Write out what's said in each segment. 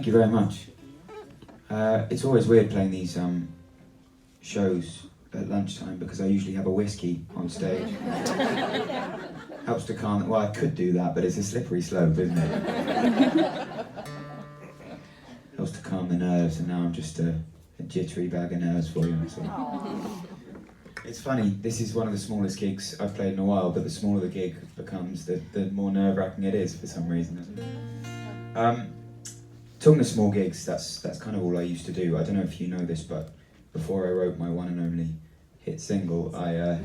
Thank you very much. It's always weird playing these shows at lunchtime because I usually have a whiskey on stage. Helps to calm. Well, I could do that, but it's a slippery slope, isn't it? Helps to calm the nerves, and now I'm just a jittery bag of nerves for you. So. It's funny. This is one of the smallest gigs I've played in a while, but the smaller the gig becomes, the more nerve-wracking it is for some reason. Talking of small gigs, that's kind of all I used to do. I don't know if you know this, but before I wrote my one and only hit single, I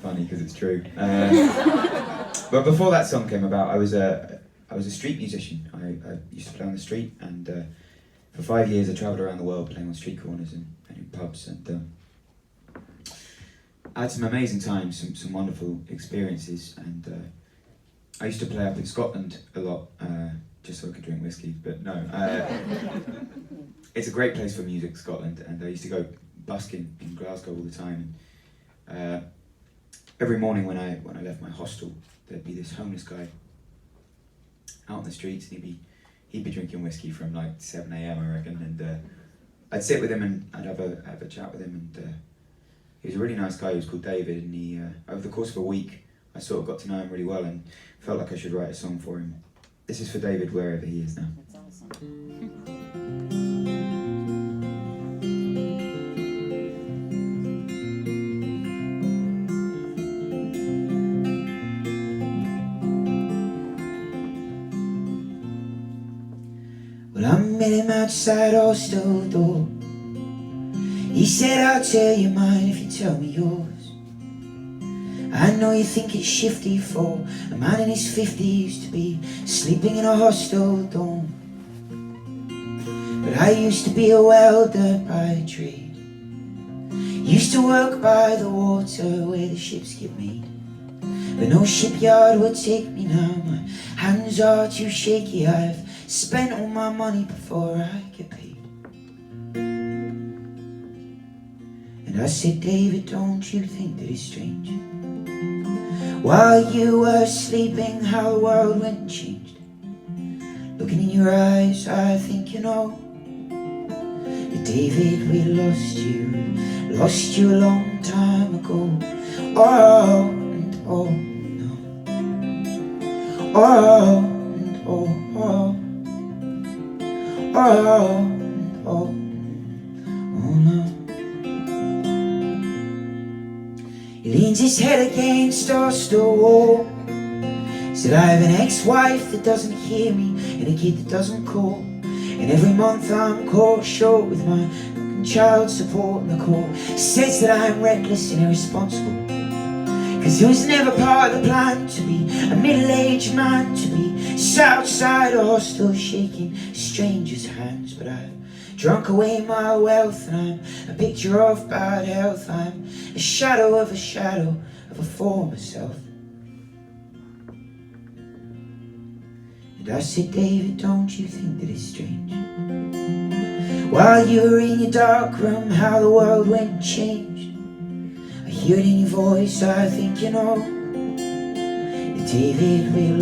funny because it's true. But before that song came about, I was a street musician. I used to play on the street, and for 5 years I travelled around the world playing on street corners and in pubs, and I had some amazing times, some wonderful experiences, and I used to play up in Scotland a lot, just so I could drink whiskey, but no. It's a great place for music, Scotland, and I used to go busking in Glasgow all the time. And, every morning when I left my hostel, there'd be this homeless guy out on the streets, and he'd be drinking whiskey from like 7 a.m. I reckon, and I'd sit with him and I'd have a chat with him, and he was a really nice guy. He was called David, and he over the course of a week I sort of got to know him really well and felt like I should write a song for him. This is for David wherever he is now. That's awesome. Well, I met him outside hostel door. He said, I'll tell you mine if you tell me yours. I know you think it's shifty for a man in his 50s to be sleeping in a hostel dorm, but I used to be a welder by trade. Used to work by the water where the ships get made, but no shipyard would take me now. My hands are too shaky. I've spent all my money before I get paid. And I said, David, don't you think that it's strange? While you were sleeping, how the world went and changed. Looking in your eyes, I think you know that David, we lost you a long time ago. Oh, and oh, no. Oh, and oh, oh. Oh, and oh, oh no. He leans his head against us the wall. Said, I have an ex-wife that doesn't hear me and a kid that doesn't call, and every month I'm caught short with my child support. And the court says that I'm reckless and irresponsible, cause it was never part of the plan to be a middle-aged man, to be sat outside a hostel shaking strangers' hands. But I've drunk away my wealth, and I'm a picture of bad health. I'm a shadow of a former self. And I said, David, don't you think that it's strange? While you were in your dark room, how the world went and changed. I hear it in your voice, I think you know that David, we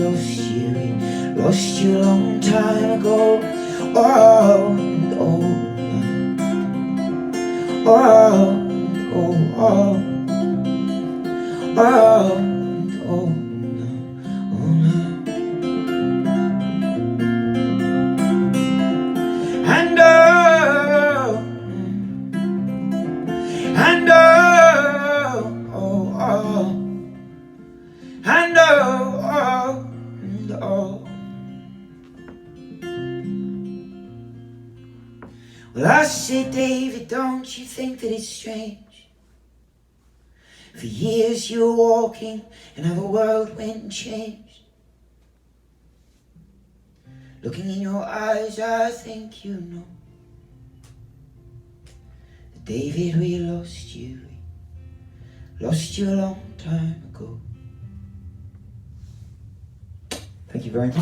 lost you a long time ago. Oh, and oh, oh, and oh, oh, oh, and oh, no, oh, no. And oh, and oh, oh, oh, and oh, oh, and oh. Well, I said, David, don't you think that it's strange? For years you were walking and how the world went and changed. Looking in your eyes, I think you know that David, we lost you a long time ago. Thank you very much.